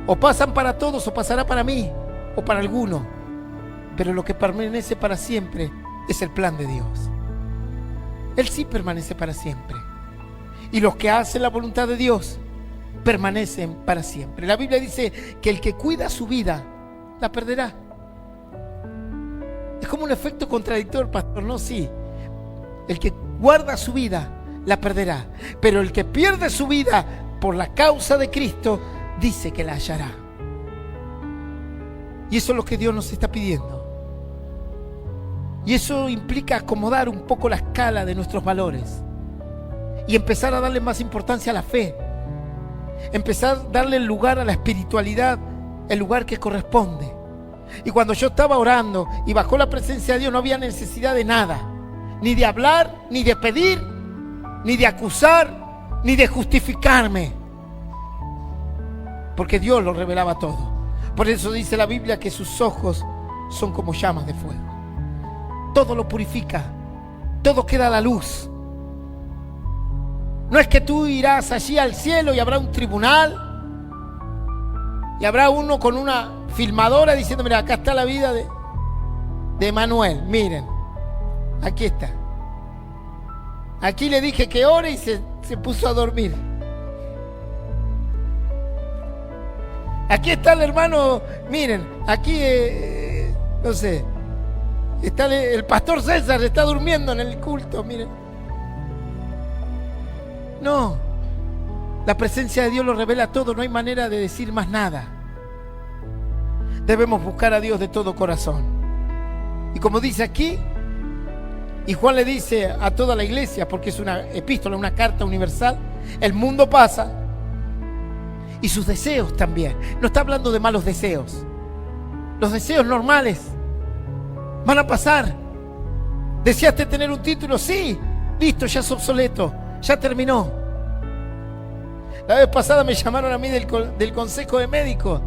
Speaker 1: O pasan para todos, o pasará para mí, o para alguno. Pero lo que permanece para siempre es el plan de Dios. Él sí permanece para siempre. Y los que hacen la voluntad de Dios permanecen para siempre. La Biblia dice que el que cuida su vida la perderá. Es como un efecto contradictor, pastor, ¿no? Sí. El que guarda su vida la perderá, pero el que pierde su vida por la causa de Cristo dice que la hallará. Y eso es lo que Dios nos está pidiendo. Y eso implica acomodar un poco la escala de nuestros valores y empezar a darle más importancia a la fe, empezar a darle el lugar a la espiritualidad, el lugar que corresponde. Y cuando yo estaba orando y bajó la presencia de Dios, no había necesidad de nada, ni de hablar, ni de pedir, ni de acusar, ni de justificarme, porque Dios lo revelaba todo. Por eso dice la Biblia que sus ojos son como llamas de fuego. Todo lo purifica, todo queda a la luz. No es que tú irás allí al cielo y habrá un tribunal y habrá uno con una filmadora diciendo: mira, acá está la vida de Manuel, miren, aquí está. Aquí le dije que ore y se puso a dormir. Aquí está el hermano, miren, aquí, no sé, está el pastor César, está durmiendo en el culto, miren. No, la presencia de Dios lo revela todo, no hay manera de decir más nada. Debemos buscar a Dios de todo corazón. Y como dice aquí, y Juan le dice a toda la iglesia, porque es una epístola, una carta universal, el mundo pasa y sus deseos también. No está hablando de malos deseos. Los deseos normales van a pasar. ¿Deseaste tener un título? Sí, listo, ya es obsoleto, ya terminó. La vez pasada me llamaron a mí del consejo de médicos.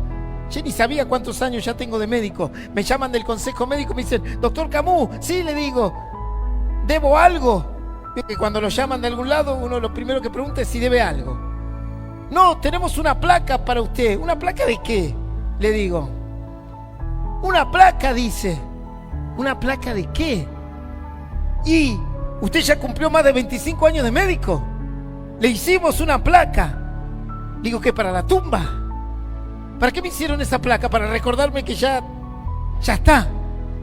Speaker 1: Yo ni sabía cuántos años ya tengo de médico. Me llaman del consejo médico, me dicen: doctor Camus. Sí, le digo, ¿debo algo? Que cuando lo llaman de algún lado, uno lo primero que pregunta es si debe algo. No, tenemos una placa para usted. ¿Una placa de qué? Le digo. Una placa, dice. ¿Una placa de qué? Y usted ya cumplió más de 25 años de médico. Le hicimos una placa. Digo, ¿qué? ¿Para la tumba? ¿Para qué me hicieron esa placa? Para recordarme que ya está,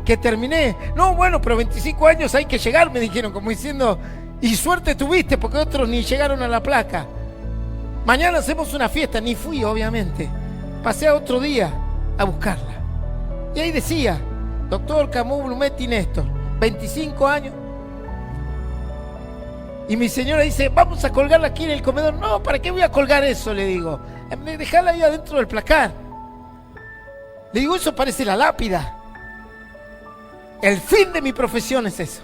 Speaker 1: que terminé. No, bueno, pero 25 años hay que llegar, me dijeron, como diciendo, y suerte tuviste, porque otros ni llegaron a la placa. Mañana hacemos una fiesta. Ni fui, obviamente. Pasé a otro día a buscarla. Y ahí decía: doctor Camus Blumetti Néstor, 25 años. Y mi señora dice: vamos a colgarla aquí en el comedor. No, ¿para qué voy a colgar eso? Le digo, dejala ahí adentro del placar. Le digo, eso parece la lápida. El fin de mi profesión es eso.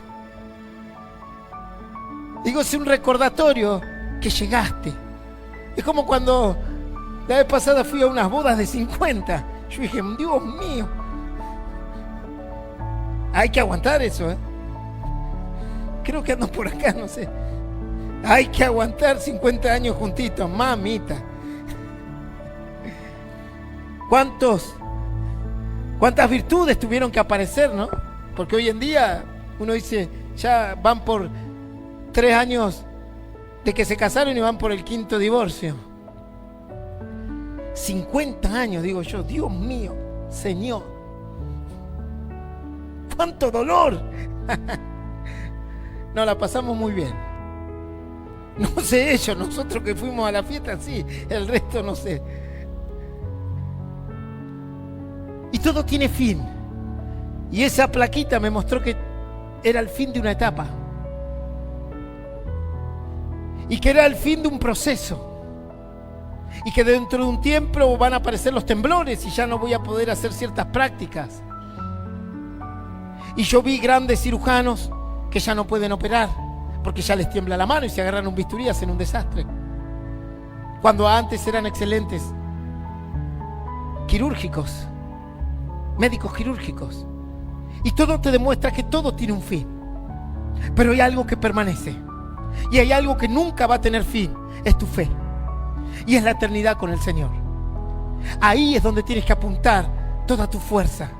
Speaker 1: Digo, es un recordatorio que llegaste. Es como cuando la vez pasada fui a unas bodas de 50. Yo dije: Dios mío, hay que aguantar eso, ¿eh? Creo que ando por acá, no sé. Hay que aguantar 50 años juntitos, mamita. ¿Cuántas virtudes tuvieron que aparecer, no? Porque hoy en día uno dice, ya van por 3 años de que se casaron y van por el 5.º divorcio. 50 años, digo yo, Dios mío, Señor. ¡Cuánto dolor! No, la pasamos muy bien. No sé ellos, nosotros que fuimos a la fiesta, sí, el resto no sé. Y todo tiene fin. Y esa plaquita me mostró que era el fin de una etapa. Y que era el fin de un proceso. Y que dentro de un tiempo van a aparecer los temblores y ya no voy a poder hacer ciertas prácticas. Y yo vi grandes cirujanos que ya no pueden operar porque ya les tiembla la mano y se agarran un bisturí y hacen un desastre. Cuando antes eran excelentes quirúrgicos, médicos quirúrgicos. Y todo te demuestra que todo tiene un fin. Pero hay algo que permanece. Y hay algo que nunca va a tener fin. Es tu fe. Y es la eternidad con el Señor. Ahí es donde tienes que apuntar toda tu fuerza.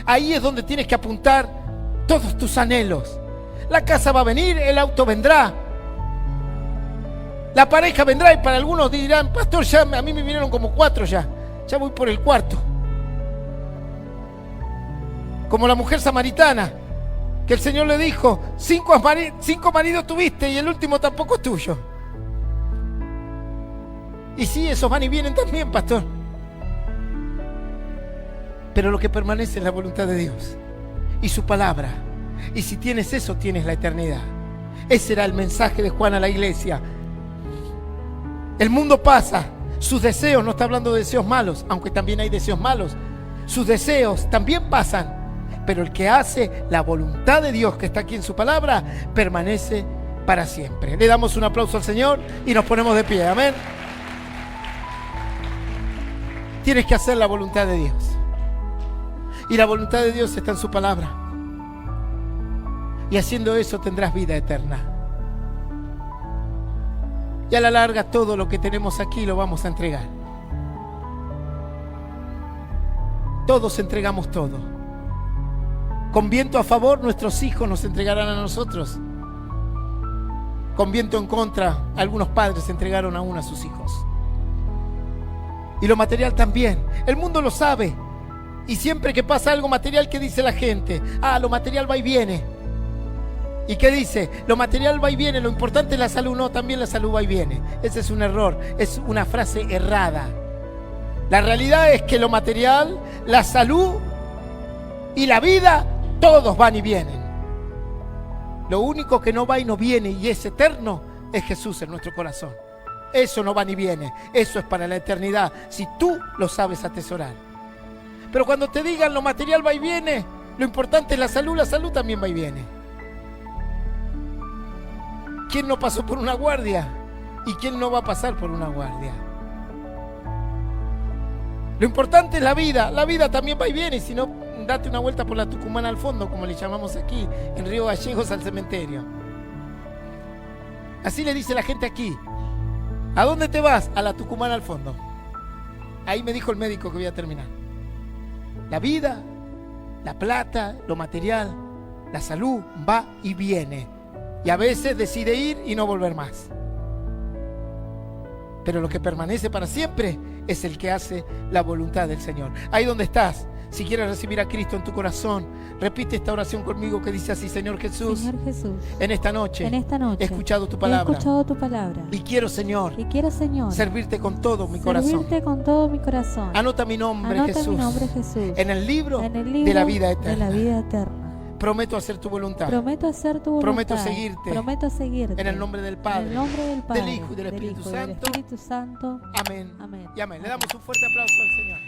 Speaker 1: Ahí es donde tienes que apuntar todos tus anhelos. La casa va a venir, el auto vendrá, la pareja vendrá, y para algunos dirán: pastor, ya a mí me vinieron como 4 ya voy por el 4. Como la mujer samaritana, que el Señor le dijo: 5 maridos tuviste y el último tampoco es tuyo. Y sí, esos van y vienen también, pastor. Pero lo que permanece es la voluntad de Dios y su palabra. Y si tienes eso, tienes la eternidad. Ese era el mensaje de Juan a la iglesia. El mundo pasa, sus deseos, no está hablando de deseos malos, aunque también hay deseos malos. Sus deseos también pasan, pero el que hace la voluntad de Dios que está aquí en su palabra permanece para siempre. Le damos un aplauso al Señor y nos ponemos de pie. Amén. Tienes que hacer la voluntad de Dios. Y la voluntad de Dios está en su palabra. Y haciendo eso tendrás vida eterna. Y a la larga todo lo que tenemos aquí lo vamos a entregar. Todos entregamos todo. Con viento a favor, nuestros hijos nos entregarán a nosotros. Con viento en contra, algunos padres entregaron aún a sus hijos. Y lo material también. El mundo lo sabe. Y siempre que pasa algo material, ¿qué dice la gente? Ah, lo material va y viene. ¿Y qué dice? Lo material va y viene, lo importante es la salud. No, también la salud va y viene. Ese es un error, es una frase errada. La realidad es que lo material, la salud y la vida, todos van y vienen. Lo único que no va y no viene y es eterno es Jesús en nuestro corazón. Eso no va ni viene, eso es para la eternidad, si tú lo sabes atesorar. Pero cuando te digan lo material va y viene, lo importante es la salud también va y viene. ¿Quién no pasó por una guardia? ¿Y quién no va a pasar por una guardia? Lo importante es la vida también va y viene. Y si no, date una vuelta por la Tucumán al fondo, como le llamamos aquí, en Río Gallegos al cementerio. Así le dice la gente aquí. ¿A dónde te vas? A la Tucumán al fondo. Ahí me dijo el médico que voy a terminar. La vida, la plata, lo material, la salud va y viene. Y a veces decide ir y no volver más. Pero lo que permanece para siempre es el que hace la voluntad del Señor. Ahí donde estás, si quieres recibir a Cristo en tu corazón, repite esta oración conmigo que dice así: Señor Jesús, en esta noche he escuchado tu palabra. Y quiero, Señor, servirte con todo mi corazón. Anota mi nombre, Jesús, en el libro de la vida eterna. Prometo hacer tu voluntad. Prometo seguirte. En el nombre del Padre, del Hijo y del Espíritu Santo. Amén. Y amén. Le damos un fuerte aplauso al Señor.